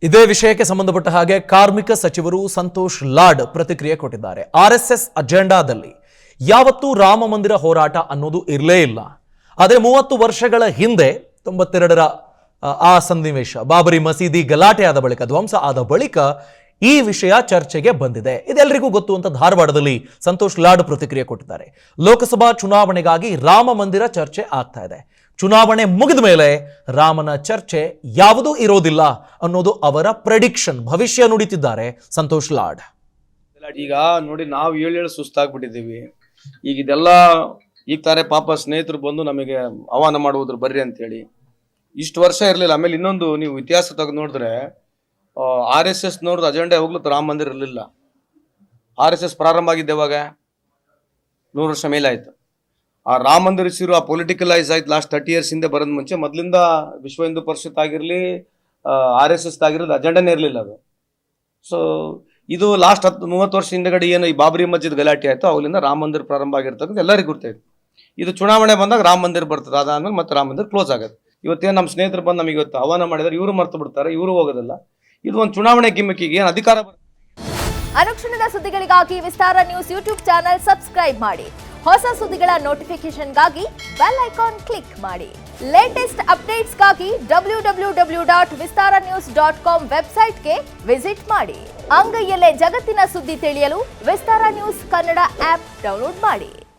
ಇದೇ ವಿಷಯಕ್ಕೆ ಸಂಬಂಧಪಟ್ಟ ಹಾಗೆ ಕಾರ್ಮಿಕ ಸಚಿವರು ಸಂತೋಷ್ ಲಾಡ್ ಪ್ರತಿಕ್ರಿಯೆ ಕೊಟ್ಟಿದ್ದಾರೆ. ಆರ್ಎಸ್ಎಸ್ ಅಜೆಂಡಾದಲ್ಲಿ ಯಾವತ್ತೂ ರಾಮ ಮಂದಿರ ಹೋರಾಟ ಅನ್ನೋದು ಇರಲೇ ಇಲ್ಲ. ಆದರೆ 30 ವರ್ಷಗಳ ಹಿಂದೆ 92ರ ಆ ಸನ್ನಿವೇಶ, ಬಾಬರಿ ಮಸೀದಿ ಗಲಾಟೆ ಆದ ಬಳಿಕ, ಧ್ವಂಸ ಆದ ಬಳಿಕ ಈ ವಿಷಯ ಚರ್ಚೆಗೆ ಬಂದಿದೆ. ಇದೆಲ್ಲರಿಗೂ ಗೊತ್ತು ಅಂತ ಧಾರವಾಡದಲ್ಲಿ ಸಂತೋಷ್ ಲಾಡ್ ಪ್ರತಿಕ್ರಿಯೆ ಕೊಟ್ಟಿದ್ದಾರೆ. ಲೋಕಸಭಾ ಚುನಾವಣೆಗಾಗಿ ರಾಮ ಮಂದಿರ ಚರ್ಚೆ ಆಗ್ತಾ ಇದೆ. ಚುನಾವಣೆ ಮುಗಿದ ಮೇಲೆ ರಾಮನ ಚರ್ಚೆ ಯಾವುದೂ ಇರೋದಿಲ್ಲ ಅನ್ನೋದು ಅವರ ಪ್ರೆಡಿಕ್ಷನ್, ಭವಿಷ್ಯ ನುಡಿತಿದ್ದಾರೆ ಸಂತೋಷ್ ಲಾಡ್. ಈಗ ನೋಡಿ, ನಾವು ಹೇಳಿ ಸುಸ್ತಾಗ್ಬಿಟ್ಟಿದ್ದೀವಿ. ಈಗ ಇದೆಲ್ಲ ಈಗ ತಾರೆ ಪಾಪ ಸ್ನೇಹಿತರು ಬಂದು ನಮಗೆ ಆಹ್ವಾನ ಮಾಡುವುದ್ರು ಬರ್ರಿ ಅಂತೇಳಿ. ಇಷ್ಟು ವರ್ಷ ಇರಲಿಲ್ಲ. ಆಮೇಲೆ ಇನ್ನೊಂದು, ನೀವು ಇತಿಹಾಸ ತೆಗೆದು ನೋಡಿದ್ರೆ RSS ನೋಡಿದ್ರೆ ಅಜೆಂಡಾ ಯಾವಾಗಲೂ ರಾಮ ಮಂದಿರ ಇರಲಿಲ್ಲ. RSS ಪ್ರಾರಂಭ ಆಗಿದ್ದೆ ಯಾವಾಗ? 100 ವರ್ಷ ಮೇಲಾಯ್ತು. ಆ ರಾಮ ಮಂದಿರ ಇಸಿರು ಆ ಪೊಲಿಟಿಕಲೈಸ್ ಆಯ್ತು ಲಾಸ್ಟ್ 30 years ಹಿಂದೆ ಬರೋದ್ ಮುಂಚೆ. ಮೊದಲಿಂದ ವಿಶ್ವ ಹಿಂದೂ ಪರಿಷತ್ ಆಗಿರಲಿ, RSS ಆಗಿರೋದು ಅಜೆಂಡಾನೇ ಇರಲಿಲ್ಲ ಅದು. ಸೊ ಇದು ಲಾಸ್ಟ್ 30 ವರ್ಷ ಹಿಂದಗಡೆ ಏನು ಈ ಬಾಬರಿ ಮಸ್ಜಿದ್ ಗಲಾಟೆ ಆಯ್ತು, ಅಲ್ಲಿಂದ ರಾಮ ಮಂದಿರ ಪ್ರಾರಂಭ ಆಗಿರ್ತಕ್ಕಂಥ ಎಲ್ಲರಿಗೂ ಗೊತ್ತಾಯ್ತು. ಇದು ಚುನಾವಣೆ ಬಂದಾಗ ರಾಮ ಮಂದಿರ ಬರ್ತದೆ, ಅದಾದ್ಮೇಲೆ ಮತ್ತೆ ರಾಮ ಮಂದಿರ ಕ್ಲೋಸ್ ಆಗುತ್ತೆ. ಇವತ್ತೇನು ನಮ್ಮ ಸ್ನೇಹಿತರು ಬಂದು ನಮಗೆ ಇವತ್ತು ಆಹ್ವಾನ ಮಾಡಿದ್ದಾರೆ, ಇವರು ಮರ್ತು ಬಿಡ್ತಾರೆ, ಇವರು ಹೋಗೋದಿಲ್ಲ. ಇದು ಒಂದು ಚುನಾವಣೆ ಗಿಮ್ಮಿಕ್ಕಿಗೆ ಏನು ಅಧಿಕಾರ. ಅನುಕ್ಷಣದ ಸುದ್ದಿಗಳಿಗಾಗಿ ವಿಸ್ತಾರ ನ್ಯೂಸ್ ಯೂಟ್ಯೂಬ್ ಚಾನೆಲ್ ಸಬ್ಸ್ಕ್ರೈಬ್ ಮಾಡಿ. ಹೊಸ ಸುದ್ದಿಗಳ ನೋಟಿಫಿಕೇಶನ್ಗಾಗಿ ಬೆಲ್ ಐಕಾನ್ ಕ್ಲಿಕ್ ಮಾಡಿ. ಲೇಟೆಸ್ಟ್ ಅಪ್ಡೇಟ್ಸ್ಗಾಗಿ www.vistaranews.com ವೆಬ್ಸೈಟ್ಗೆ ವಿಸಿಟ್ ಮಾಡಿ. ಅಂಗೈಯಲ್ಲೇ ಜಗತ್ತಿನ ಸುದ್ದಿ ತಿಳಿಯಲು ವಿಸ್ತಾರ ನ್ಯೂಸ್ ಕನ್ನಡ ಆಪ್ ಡೌನ್ಲೋಡ್ ಮಾಡಿ.